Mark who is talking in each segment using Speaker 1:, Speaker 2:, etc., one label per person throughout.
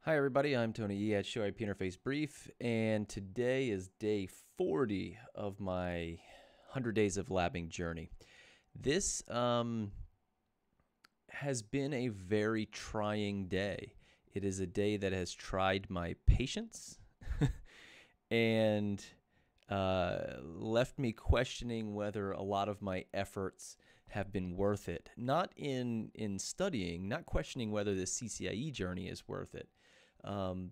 Speaker 1: Hi everybody, I'm Tony E at Show IP Interface Brief, and today is day 40 of my 100 Days of Labbing journey. This has been a very trying day. It is a day that has tried my patience and left me questioning whether a lot of my efforts have been worth it. Not in studying, not questioning whether the CCIE journey is worth it,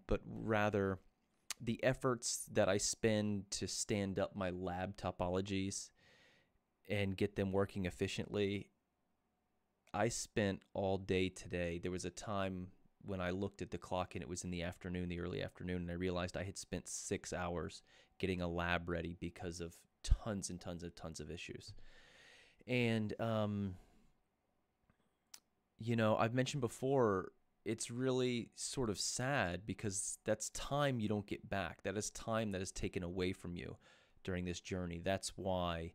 Speaker 1: but rather the efforts that I spend to stand up my lab topologies and get them working efficiently. I spent all day today. There was a time when I looked at the clock and it was in the afternoon, the early afternoon, and I realized I had spent 6 hours getting a lab ready because of tons and tons of issues. And, I've mentioned before, it's really sort of sad because that's time you don't get back. That is time that is taken away from you during this journey. That's why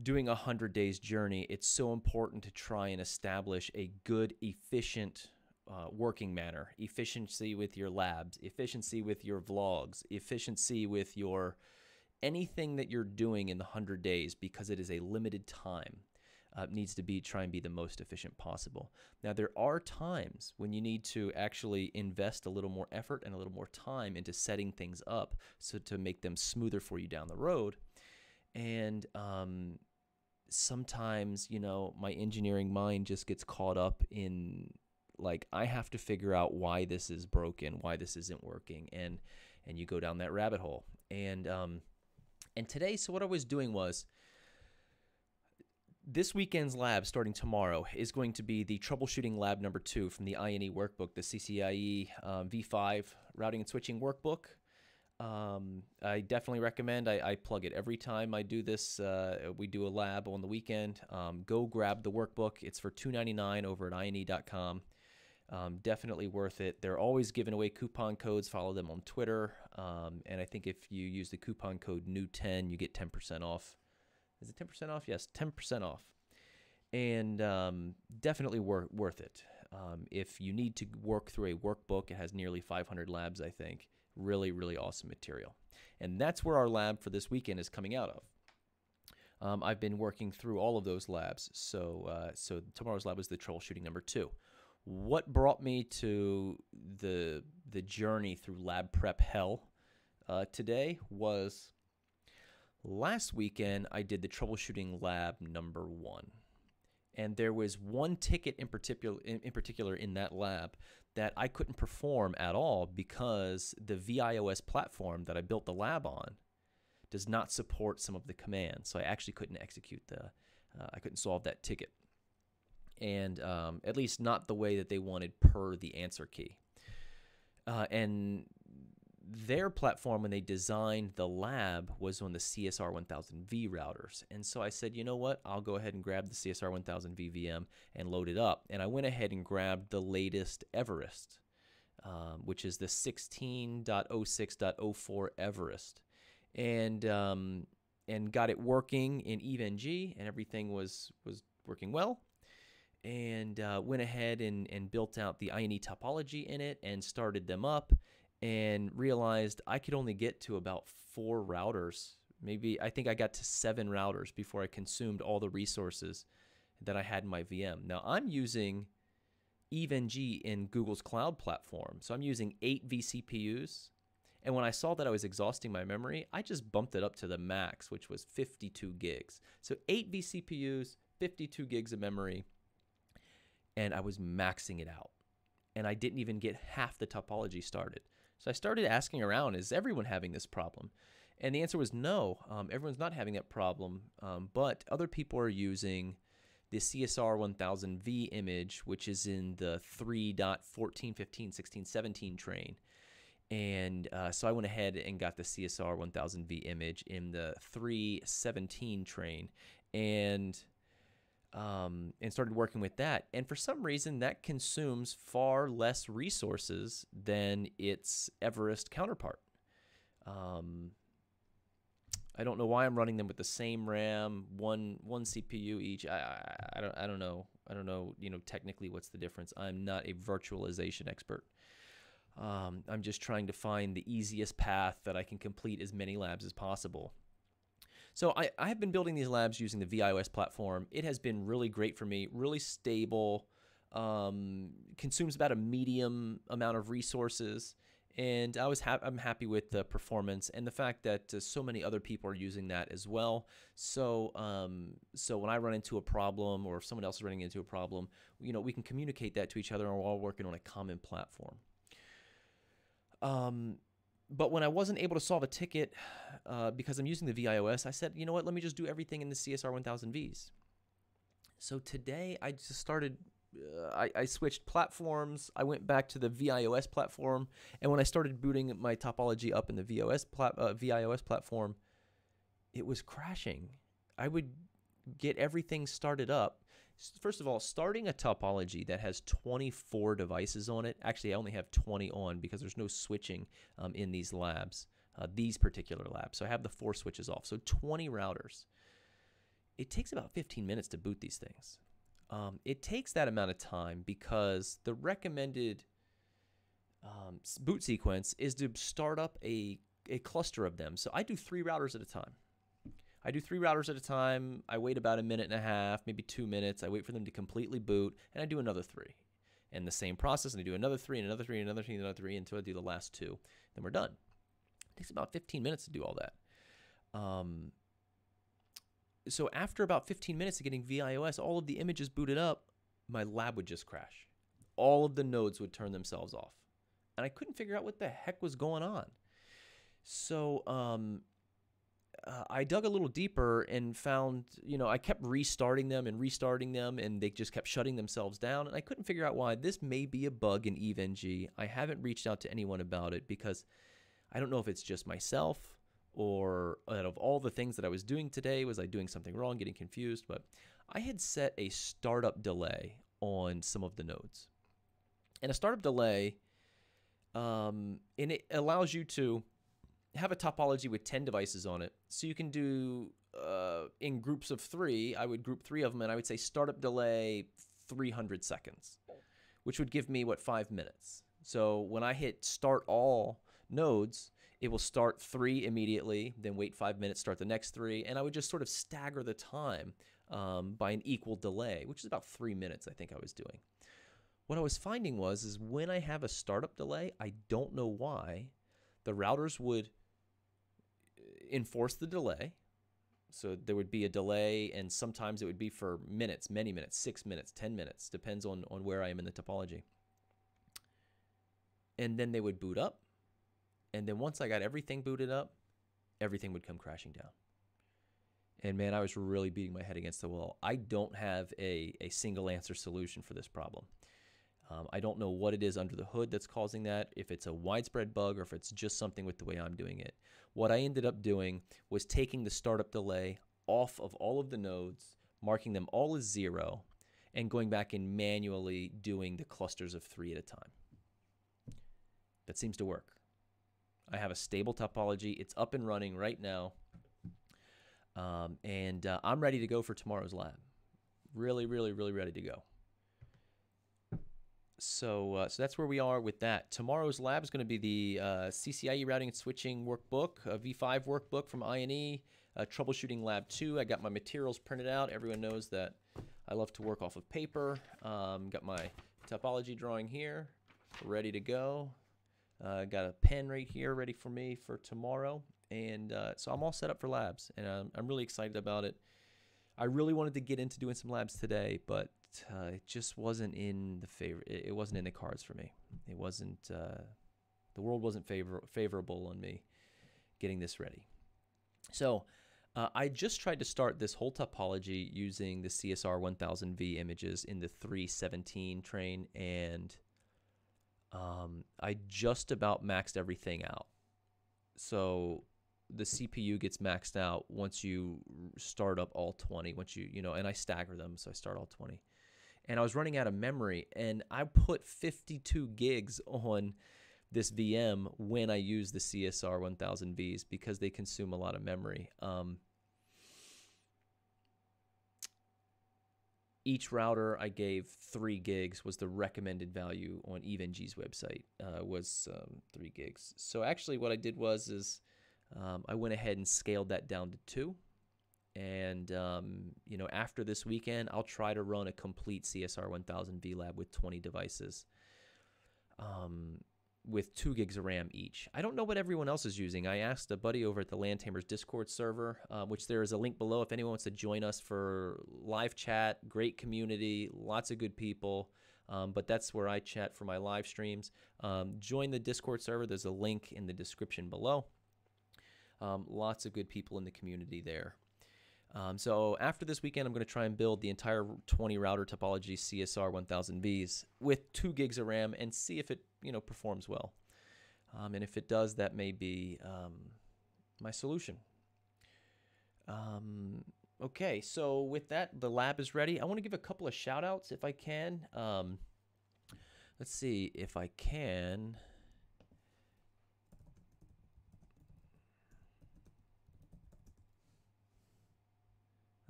Speaker 1: doing a 100 days journey, it's so important to try and establish a good, efficient working manner. Efficiency with your labs, efficiency with your vlogs, efficiency with your anything that you're doing in the 100 days, because it is a limited time. Needs to try and be the most efficient possible. Now, there are times when you need to actually invest a little more effort and a little more time into setting things up so to make them smoother for you down the road. And sometimes, my engineering mind just gets caught up in, like, I have to figure out why this is broken, why this isn't working, and you go down that rabbit hole. And today, so what I was doing was, this weekend's lab, starting tomorrow, is going to be the troubleshooting lab number 2 from the INE workbook, the CCIE V5 routing and switching workbook. I definitely recommend. I plug it every time I do this. We do a lab on the weekend. Go grab the workbook. It's for $2.99 over at INE.com. Definitely worth it. They're always giving away coupon codes. Follow them on Twitter. And I think if you use the coupon code NEW10, you get 10% off. Is it 10% off? Yes, 10% off. And definitely worth it. If you need to work through a workbook, it has nearly 500 labs, I think. Really, really awesome material. And that's where our lab for this weekend is coming out of. I've been working through all of those labs. So tomorrow's lab is the troubleshooting number 2. What brought me to the journey through lab prep hell today was, last weekend, I did the troubleshooting lab number 1, and there was one ticket in particular in that lab that I couldn't perform at all because the VIOS platform that I built the lab on does not support some of the commands, so I actually couldn't execute I couldn't solve that ticket, and at least not the way that they wanted per the answer key. And their platform, when they designed the lab, was on the CSR1000V routers. And so I said, you know what? I'll go ahead and grab the CSR1000V VM and load it up. And I went ahead and grabbed the latest Everest, which is the 16.06.04 Everest, and got it working in EVE-NG, and everything was working well. And went ahead and built out the INE topology in it and started them up, and realized I could only get to about 4 routers. Maybe I think I got to 7 routers before I consumed all the resources that I had in my VM. Now, I'm using EVE-NG in Google's cloud platform, so I'm using 8 vCPUs. And when I saw that I was exhausting my memory, I just bumped it up to the max, which was 52 gigs. So 8 vCPUs, 52 gigs of memory, and I was maxing it out. And I didn't even get half the topology started. So I started asking around, is everyone having this problem? And the answer was no, everyone's not having that problem, but other people are using the CSR1000V image, which is in the 3.14, 15, 16, 17 train. And so I went ahead and got the CSR1000V image in the 3.17 train, and started working with that. And for some reason, that consumes far less resources than its Everest counterpart. I don't know why I'm running them with the same RAM, one CPU each. I don't know. Technically what's the difference. I'm not a virtualization expert. I'm just trying to find the easiest path that I can complete as many labs as possible. So I have been building these labs using the VIOS platform. It has been really great for me, really stable, consumes about a medium amount of resources, and I'm happy with the performance and the fact that so many other people are using that as well. So so when I run into a problem, or if someone else is running into a problem, we can communicate that to each other, and we're all working on a common platform. But when I wasn't able to solve a ticket because I'm using the VIOS, I said, you know what, let me just do everything in the CSR 1000Vs. So today I just started, I switched platforms. I went back to the VIOS platform. And when I started booting my topology up in the VIOS platform, it was crashing. I would get everything started up. First of all, starting a topology that has 24 devices on it, actually I only have 20 on because there's no switching in these labs, these particular labs. So I have the 4 switches off. So 20 routers. It takes about 15 minutes to boot these things. It takes that amount of time because the recommended boot sequence is to start up a cluster of them. So I do 3 routers at a time. I wait about a minute and a half, maybe 2 minutes. I wait for them to completely boot, and I do another 3. And the same process, and I do another 3, and another 3, and another 3, and another 3 until I do the last 2. Then we're done. It takes about 15 minutes to do all that. So after about 15 minutes of getting VIOS, all of the images booted up, my lab would just crash. All of the nodes would turn themselves off. And I couldn't figure out what the heck was going on. So I dug a little deeper and found, I kept restarting them, and they just kept shutting themselves down. And I couldn't figure out why. This may be a bug in EVE-NG. I haven't reached out to anyone about it because I don't know if it's just myself, or out of all the things that I was doing today, was I doing something wrong, getting confused? But I had set a startup delay on some of the nodes. And a startup delay, and it allows you to have a topology with 10 devices on it. So you can do, in groups of 3, I would group 3 of them, and I would say startup delay 300 seconds, which would give me, 5 minutes. So when I hit start all nodes, it will start 3 immediately, then wait 5 minutes, start the next 3, and I would just sort of stagger the time by an equal delay, which is about 3 minutes I think I was doing. What I was finding is when I have a startup delay, I don't know why, the routers would enforce the delay. So there would be a delay, and sometimes it would be for minutes, many minutes, 6 minutes, 10 minutes, depends on where I am in the topology. And then they would boot up. And then once I got everything booted up, everything would come crashing down. And man, I was really beating my head against the wall. I don't have a single answer solution for this problem. I don't know what it is under the hood that's causing that, if it's a widespread bug or if it's just something with the way I'm doing it. What I ended up doing was taking the startup delay off of all of the nodes, marking them all as 0, and going back and manually doing the clusters of 3 at a time. That seems to work. I have a stable topology. It's up and running right now. And I'm ready to go for tomorrow's lab. Really, really, really ready to go. So that's where we are with that. Tomorrow's lab is going to be the CCIE routing and switching workbook, a V5 workbook from INE, troubleshooting lab 2. I got my materials printed out. Everyone knows that I love to work off of paper. Got my topology drawing here, ready to go. Got a pen right here ready for me for tomorrow. And so I'm all set up for labs, and I'm really excited about it. I really wanted to get into doing some labs today, but it just wasn't in the favor. It wasn't in the cards for me. It wasn't. The world wasn't favorable on me getting this ready. So I just tried to start this whole topology using the CSR 1000V images in the 317 train, and I just about maxed everything out. So the CPU gets maxed out once you start up all 20, and I stagger them, so I start all 20. And I was running out of memory, and I put 52 gigs on this VM when I use the CSR 1000Vs because they consume a lot of memory. Each router I gave 3 gigs was the recommended value on EVNG's website, was 3 gigs. So actually what I did was I went ahead and scaled that down to 2. And, you know, after this weekend, I'll try to run a complete CSR 1000 VLAB with 20 devices with 2 gigs of RAM each. I don't know what everyone else is using. I asked a buddy over at the LAN Tamers Discord server, which there is a link below if anyone wants to join us for live chat. Great community, lots of good people. But that's where I chat for my live streams. Join the Discord server. There's a link in the description below. Lots of good people in the community there. So after this weekend, I'm going to try and build the entire 20 router topology CSR 1000Vs with 2 gigs of RAM and see if it, you know, performs well. And if it does, that may be my solution. Okay, so with that, the lab is ready. I want to give a couple of shout outs if I can. Let's see if I can.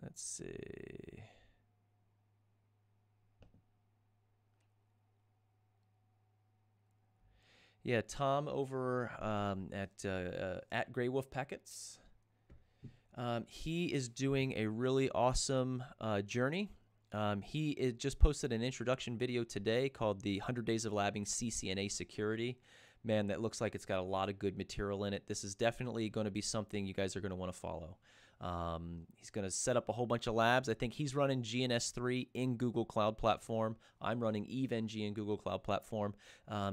Speaker 1: Let's see. Yeah, Tom over at Grey Wolf Packets. He is doing a really awesome journey. He just posted an introduction video today called the 100 Days of Labbing CCNA Security. Man, that looks like it's got a lot of good material in it. This is definitely going to be something you guys are going to want to follow. He's going to set up a whole bunch of labs. I think he's running GNS3 in Google Cloud Platform. I'm running EVNG in Google Cloud Platform.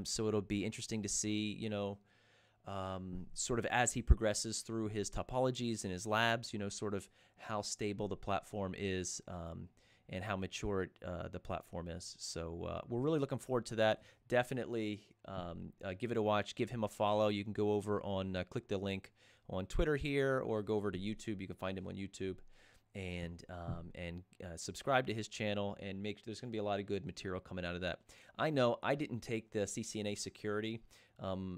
Speaker 1: So it'll be interesting to see, you know, sort of as he progresses through his topologies and his labs, you know, sort of how stable the platform is and how mature the platform is. So we're really looking forward to that. Definitely give it a watch. Give him a follow. You can go over on, click the link on Twitter here, or go over to YouTube. You can find him on YouTube, and subscribe to his channel, and there's going to be a lot of good material coming out of that. I know I didn't take the CCNA security.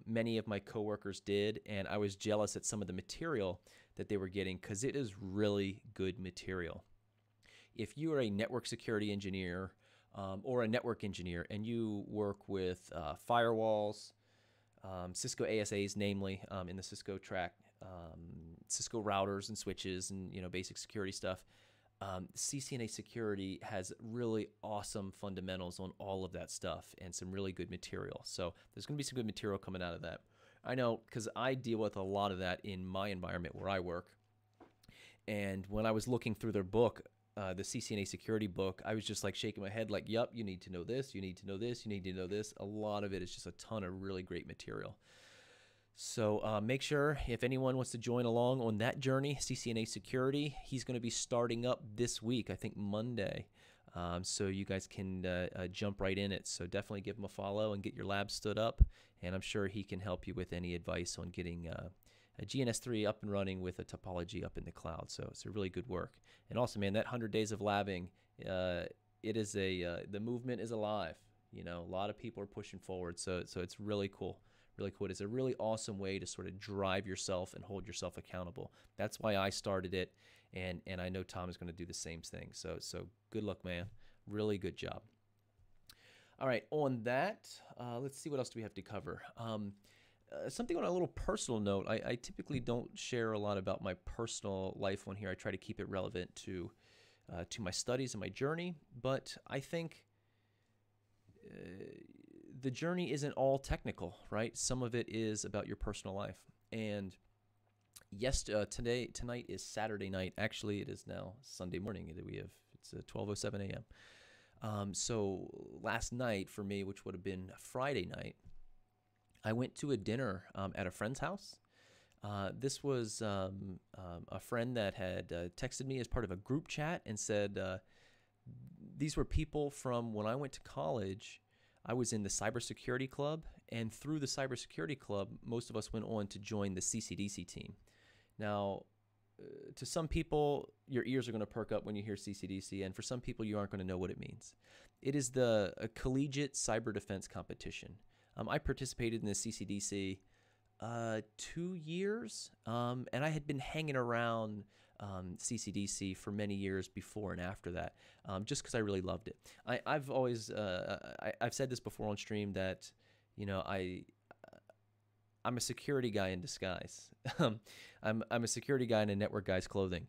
Speaker 1: Many of my coworkers did, and I was jealous at some of the material that they were getting because it is really good material. If you are a network security engineer or a network engineer and you work with firewalls, Cisco ASAs, namely in the Cisco track, Cisco routers and switches, and you know, basic security stuff. CCNA security has really awesome fundamentals on all of that stuff and some really good material. So there's going to be some good material coming out of that. I know because I deal with a lot of that in my environment where I work. And when I was looking through their book, the CCNA security book, I was just like shaking my head like, yep, you need to know this, you need to know this, you need to know this. A lot of it is just a ton of really great material. So make sure if anyone wants to join along on that journey, CCNA Security, he's going to be starting up this week, I think Monday. So you guys can jump right in it. So definitely give him a follow and get your lab stood up. And I'm sure he can help you with any advice on getting a GNS3 up and running with a topology up in the cloud. So it's a really good work. And also, man, that 100 days of labbing, it is the movement is alive. You know, a lot of people are pushing forward. So it's really cool. Really cool. It's a really awesome way to sort of drive yourself and hold yourself accountable. That's why I started it, and I know Tom is going to do the same thing. So good luck, man. Really good job. All right, on that, let's see what else do we have to cover. Something on a little personal note. I typically don't share a lot about my personal life on here. I try to keep it relevant to my studies and my journey, but I think the journey isn't all technical, right? Some of it is about your personal life. And yes, tonight is Saturday night. Actually, it is now Sunday morning. It's 12:07 a.m. So last night for me, which would have been Friday night, I went to a dinner at a friend's house. This was a friend that had texted me as part of a group chat and said these were people from when I went to college. I was in the cybersecurity club, and through the cybersecurity club, most of us went on to join the CCDC team. Now, to some people, your ears are going to perk up when you hear CCDC, and for some people, you aren't going to know what it means. It is a collegiate cyber defense competition. I participated in the CCDC 2 years, and I had been hanging around CCDC for many years before and after that, just because I really loved it. I've always I've said this before on stream that I'm a security guy in disguise. I'm a security guy in a network guy's clothing.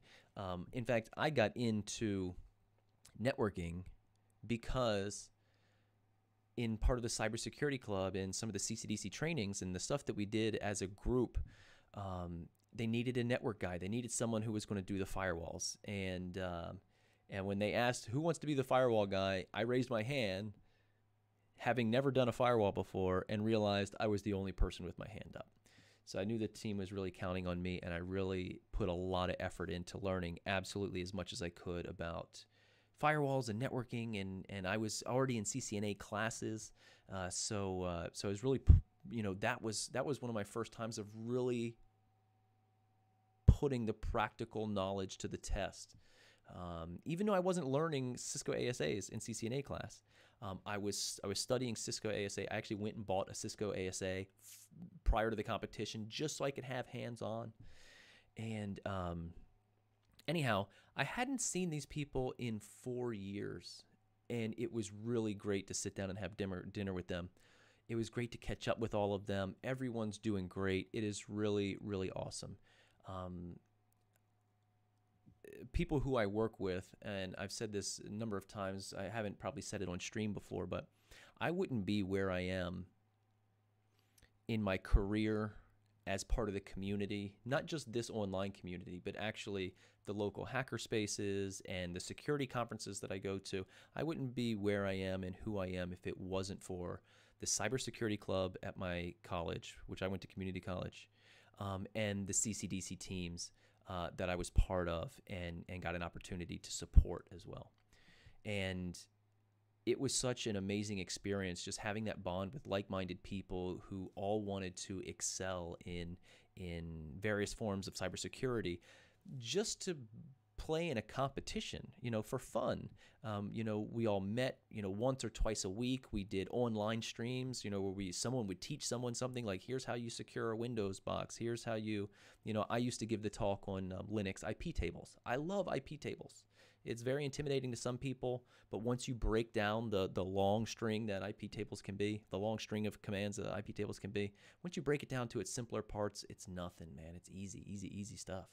Speaker 1: In fact, I got into networking because in part of the cybersecurity club and some of the CCDC trainings and the stuff that we did as a group, they needed a network guy. They needed someone who was going to do the firewalls. And when they asked who wants to be the firewall guy, I raised my hand, having never done a firewall before, and realized I was the only person with my hand up. So I knew the team was really counting on me, and I really put a lot of effort into learning absolutely as much as I could about firewalls and networking, and I was already in CCNA classes, so I was really, that was one of my first times of really putting the practical knowledge to the test. Even though I wasn't learning Cisco ASAs in CCNA class, I was studying Cisco ASA. I actually went and bought a Cisco ASA prior to the competition just so I could have hands-on. And anyhow, I hadn't seen these people in 4 years, and it was really great to sit down and have dinner with them. It was great to catch up with all of them. Everyone's doing great. It is really, really awesome. People who I work with, and I've said this a number of times, I haven't probably said it on stream before, but I wouldn't be where I am in my career as part of the community, not just this online community, but actually the local hacker spaces and the security conferences that I go to. I wouldn't be where I am and who I am if it wasn't for the cybersecurity club at my college, which I went to community college, and the CCDC teams that I was part of and got an opportunity to support as well. And it was such an amazing experience just having that bond with like-minded people who all wanted to excel in various forms of cybersecurity, just to play in a competition, for fun. We all met, once or twice a week. We did online streams, where someone would teach someone something like, here's how you secure a Windows box. Here's how I used to give the talk on Linux IP tables. I love IP tables. It's very intimidating to some people, but once you break down the long string that IP tables can be, the long string of commands that IP tables can be, once you break it down to its simpler parts, it's nothing, man. It's easy, easy, easy stuff.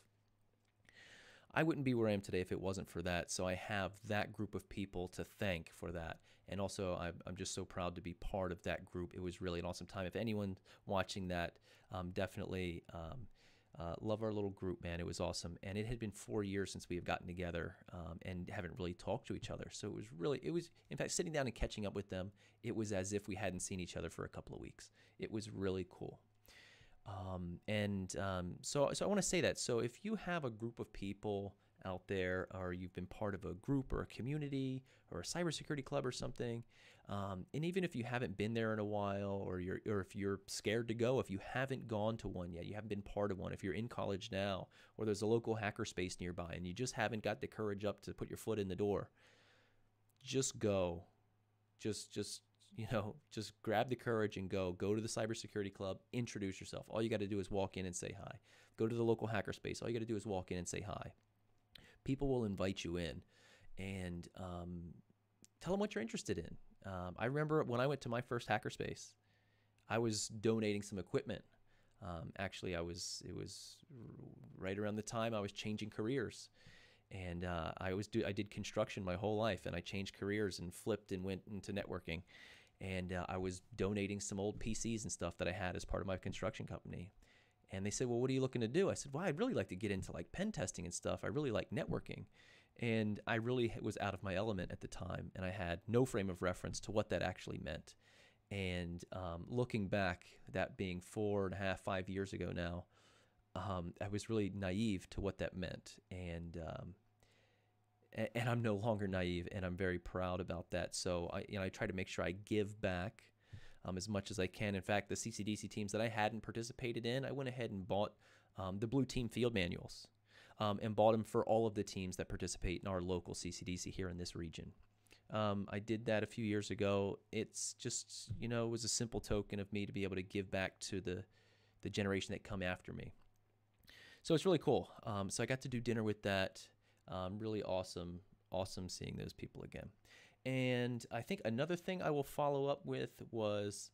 Speaker 1: I wouldn't be where I am today if it wasn't for that, so I have that group of people to thank for that. And also, I'm just so proud to be part of that group. It was really an awesome time. If anyone's watching that, definitely love our little group, man. It was awesome. And it had been 4 years since we have gotten together and haven't really talked to each other. So it was, in fact, sitting down and catching up with them, it was as if we hadn't seen each other for a couple of weeks. It was really cool. So I want to say that. So if you have a group of people out there, or you've been part of a group or a community or a cybersecurity club or something, and even if you haven't been there in a while, or if you're scared to go, if you haven't gone to one yet, you haven't been part of one, if you're in college now, or there's a local hacker space nearby and you just haven't got the courage up to put your foot in the door, just go. Just grab the courage and go to the cybersecurity club, introduce yourself. All you got to do is walk in and say hi. Go to the local hacker space. All you got to do is walk in and say hi. People will invite you in, and tell them what you're interested in. I remember when I went to my first hacker space, I was donating some equipment. Actually, it was right around the time I was changing careers. And I did construction my whole life, and I changed careers and flipped and went into networking. And I was donating some old PCs and stuff that I had as part of my construction company. And they said, well, what are you looking to do? I said, well, I'd really like to get into like pen testing and stuff. I really like networking. And I really was out of my element at the time, and I had no frame of reference to what that actually meant. And looking back, that being 4.5, 5 years ago now, I was really naive to what that meant, and I'm no longer naive, and I'm very proud about that. So I try to make sure I give back as much as I can. In fact, the CCDC teams that I hadn't participated in, I went ahead and bought the Blue Team field manuals, and bought them for all of the teams that participate in our local CCDC here in this region. I did that a few years ago. It's just, it was a simple token of me to be able to give back to the generation that come after me. So it's really cool. So I got to do dinner with that. Really awesome, awesome seeing those people again. And I think another thing I will follow up with was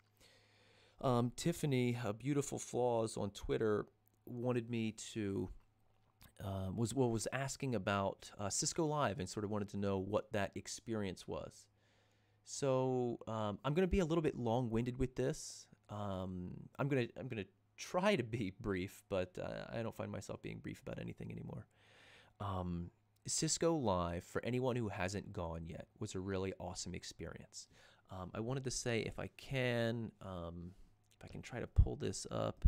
Speaker 1: Tiffany, Beautiful Flaws on Twitter, wanted me to was asking about Cisco Live and sort of wanted to know what that experience was. So I'm going to be a little bit long-winded with this. I'm gonna try to be brief, but I don't find myself being brief about anything anymore. Cisco Live, for anyone who hasn't gone yet, was a really awesome experience. I wanted to say, if I can try to pull this up.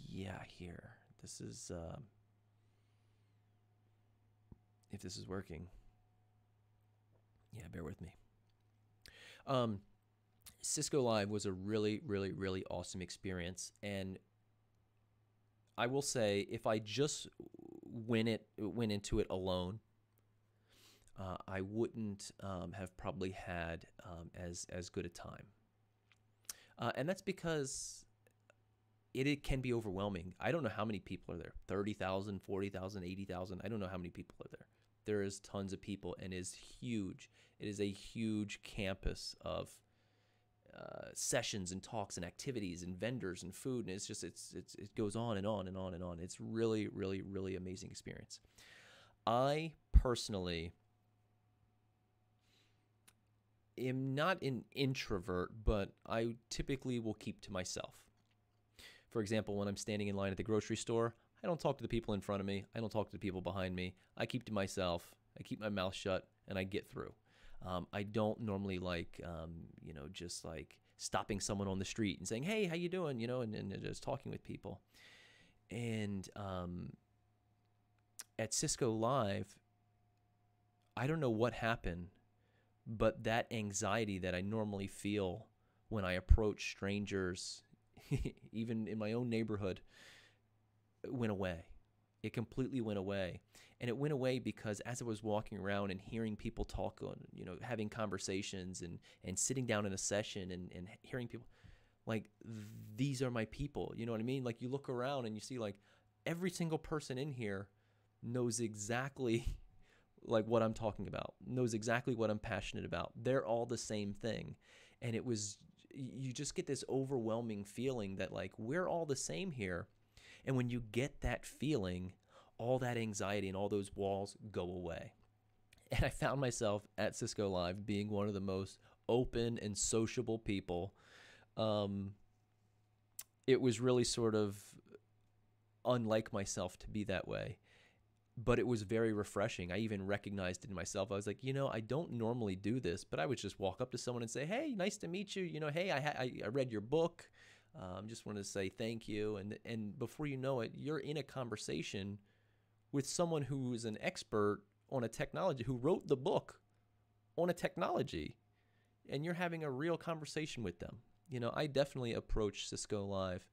Speaker 1: Yeah, here. This is, if this is working. Yeah, bear with me. Cisco Live was a really, really, really awesome experience. And I will say, if I just went into it alone, I wouldn't have probably had as good a time. And that's because it can be overwhelming. I don't know how many people are there. 30,000, 40,000, 80,000. I don't know how many people are there. There is tons of people, and it is huge. It is a huge campus of sessions and talks and activities and vendors and food, and it goes on and on and on and on. It's really, really, really amazing experience. I personally am not an introvert, but I typically will keep to myself. For example, when I'm standing in line at the grocery store, I don't talk to the people in front of me. I don't talk to the people behind me. I keep to myself. I keep my mouth shut, and I get through. I don't normally like, just like stopping someone on the street and saying, "Hey, how you doing?" And just talking with people. And at Cisco Live, I don't know what happened, but that anxiety that I normally feel when I approach strangers, even in my own neighborhood, went away. It completely went away. And it went away because as I was walking around and hearing people talk on, having conversations and sitting down in a session and hearing people, like, these are my people. You know what I mean? Like, you look around and you see, like, every single person in here knows exactly like what I'm talking about, knows exactly what I'm passionate about. They're all the same thing. And you just get this overwhelming feeling that, like, we're all the same here. And when you get that feeling, all that anxiety and all those walls go away. And I found myself at Cisco Live being one of the most open and sociable people. It was really sort of unlike myself to be that way, but it was very refreshing. I even recognized it in myself. I was like, I don't normally do this, but I would just walk up to someone and say, "Hey, nice to meet you. Hey, I read your book. Just wanted to say thank you." And before you know it, you're in a conversation with someone who is an expert on a technology, who wrote the book on a technology, and you're having a real conversation with them. I definitely approached Cisco Live.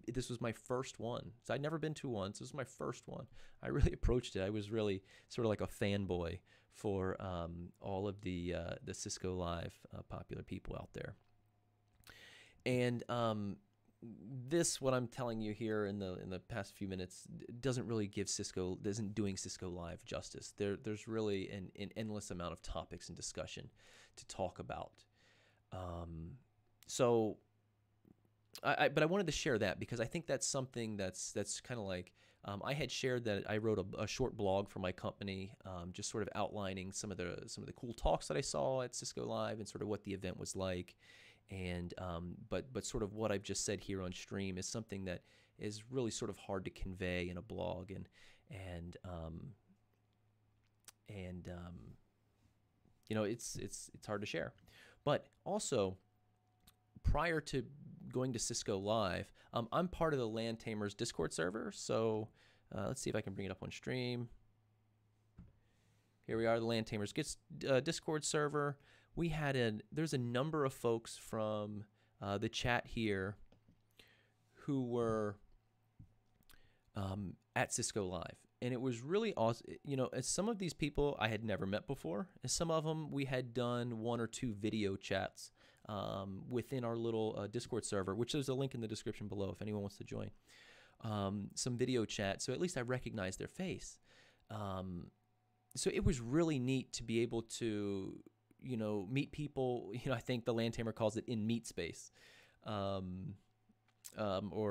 Speaker 1: This was my first one. So I'd never been to one, so this was my first one. I really approached it. I was really sort of like a fanboy for all of the Cisco Live popular people out there. And what I'm telling you here in the past few minutes doesn't really isn't doing Cisco Live justice. There's really an endless amount of topics and discussion to talk about. But I wanted to share that because I think that's something that's kind of like, I had shared that I wrote a short blog for my company, just sort of outlining some of the cool talks that I saw at Cisco Live and sort of what the event was like. And but sort of what I've just said here on stream is something that is really sort of hard to convey in a blog, and it's hard to share. But also, prior to going to Cisco Live, I'm part of the Land Tamers Discord server. So let's see if I can bring it up on stream. Here we are, the Land Tamers Discord server. There's a number of folks from the chat here who were at Cisco Live. And it was really awesome. As some of these people I had never met before. As some of them we had done 1 or 2 video chats within our little Discord server, which there's a link in the description below if anyone wants to join. some video chat, so at least I recognized their face. So it was really neat to be able to, meet people. I think the Landtamer calls it in meet space, or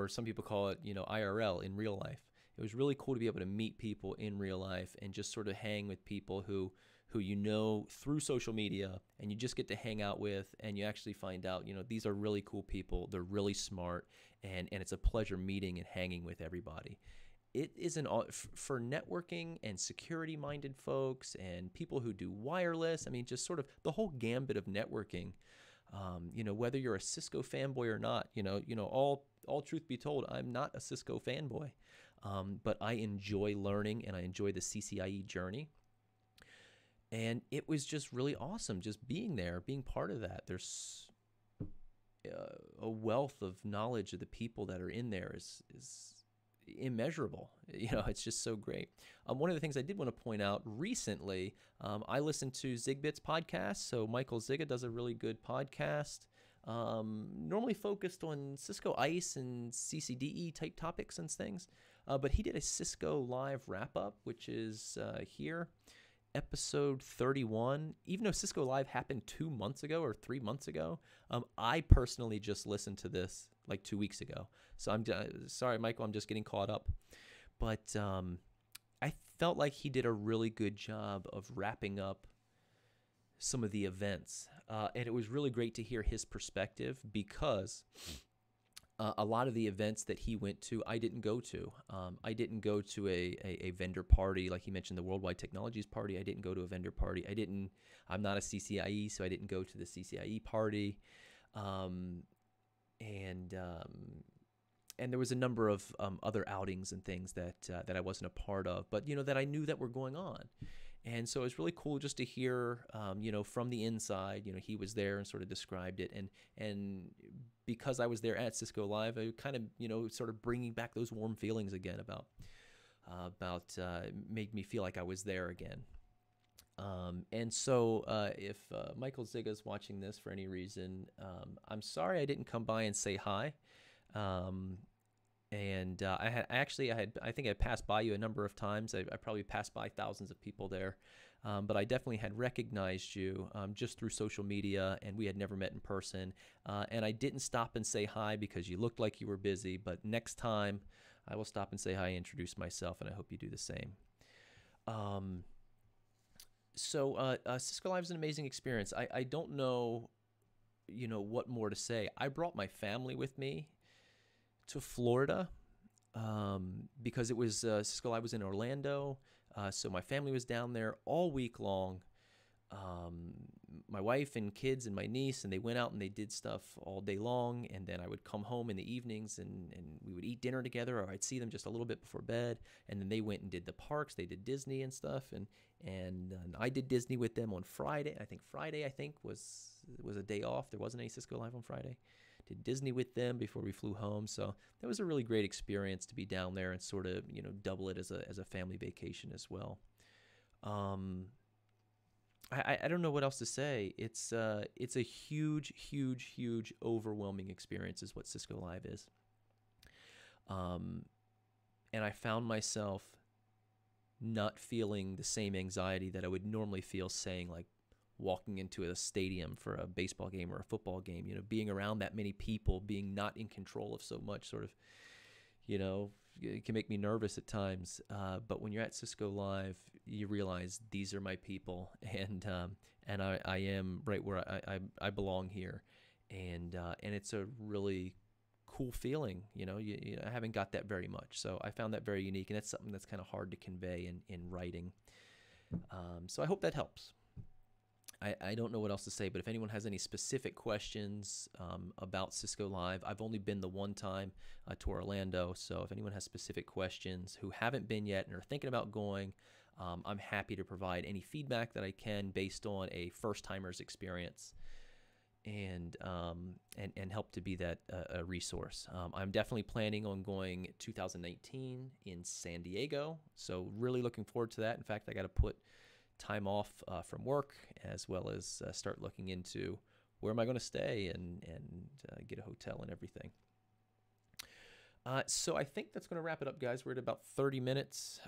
Speaker 1: some people call it, IRL, in real life. It was really cool to be able to meet people in real life and just sort of hang with people who through social media, and you just get to hang out with, and you actually find out, these are really cool people. They're really smart, and it's a pleasure meeting and hanging with everybody. It is for networking and security-minded folks and people who do wireless. I mean, just sort of the whole gambit of networking. Whether you're a Cisco fanboy or not, all truth be told, I'm not a Cisco fanboy, but I enjoy learning and I enjoy the CCIE journey. And it was just really awesome just being there, being part of that. There's a wealth of knowledge of the people that are in there is immeasurable. It's just so great. One of the things I did want to point out recently, I listened to Zigbit's podcast. So Michael Ziga does a really good podcast, normally focused on Cisco ICE and CCDE type topics and things. But he did a Cisco Live wrap-up, which is here, episode 31. Even though Cisco Live happened 2 months ago or 3 months ago, I personally just listened to this like 2 weeks ago. So I'm sorry, Michael, I'm just getting caught up. But I felt like he did a really good job of wrapping up some of the events. And it was really great to hear his perspective, because a lot of the events that he went to, I didn't go to. I didn't go to a vendor party, like he mentioned, the Worldwide Technologies Party. I didn't go to a vendor party. I'm not a CCIE, so I didn't go to the CCIE party. And there was a number of other outings and things that I wasn't a part of, but that I knew that were going on. And so it was really cool just to hear, from the inside. He was there and sort of described it, and because I was there at Cisco Live, I kind of sort of bringing back those warm feelings again about made me feel like I was there again. And so if Michael Ziga's watching this for any reason, I'm sorry I didn't come by and say hi. I think I passed by you a number of times. I probably passed by thousands of people there, but I definitely had recognized you just through social media, and we had never met in person. And I didn't stop and say hi because you looked like you were busy, but next time I will stop and say hi and introduce myself, and I hope you do the same. So Cisco Live is an amazing experience. I don't know, what more to say. I brought my family with me to Florida because it was Cisco Live was in Orlando, so my family was down there all week long. My wife and kids and my niece, and they went out and they did stuff all day long, and then I would come home in the evenings and we would eat dinner together, or I'd see them just a little bit before bed, and then they went and did the parks. They did Disney and stuff, and I did Disney with them on Friday. I think Friday was a day off. There wasn't any Cisco Live on Friday. Did Disney with them before we flew home, so that was a really great experience to be down there and sort of double it as a family vacation as well. I don't know what else to say. It's a huge, huge, huge, overwhelming experience is what Cisco Live is. And I found myself not feeling the same anxiety that I would normally feel, saying, like, walking into a stadium for a baseball game or a football game, being around that many people, being not in control of so much, sort of, it can make me nervous at times. But when you're at Cisco Live, you realize these are my people, and I am right where I belong here, and it's a really cool feeling. I haven't got that very much, so I found that very unique, and that's something that's kind of hard to convey in writing. So I hope that helps. I don't know what else to say, but if anyone has any specific questions about Cisco Live, I've only been the one time to Orlando, so if anyone has specific questions who haven't been yet and are thinking about going, I'm happy to provide any feedback that I can based on a first-timer's experience, and help to be that a resource. I'm definitely planning on going 2019 in San Diego, so really looking forward to that. In fact, I got to put time off from work, as well as start looking into where am I going to stay and get a hotel and everything. So I think that's going to wrap it up, guys. We're at about 30 minutes.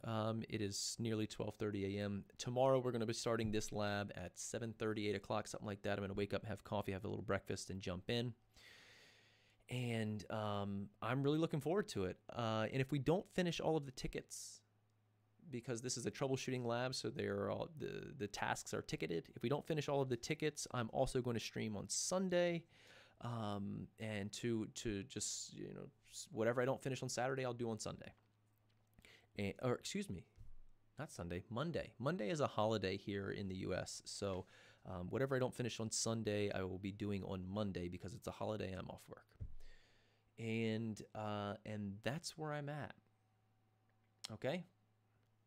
Speaker 1: It is nearly 12:30 a.m. Tomorrow we're going to be starting this lab at 7:30, 8 o'clock, something like that. I'm going to wake up, have coffee, have a little breakfast, and jump in. And I'm really looking forward to it. And if we don't finish all of the tickets, because this is a troubleshooting lab, so they're all the tasks are ticketed. If we don't finish all of the tickets, I'm also going to stream on Sunday. And to just, whatever I don't finish on Saturday, I'll do on Sunday. Or excuse me, not Sunday, Monday. Monday is a holiday here in the U.S., so whatever I don't finish on Sunday, I will be doing on Monday because it's a holiday. I'm off work, and that's where I'm at. Okay,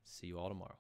Speaker 1: see you all tomorrow.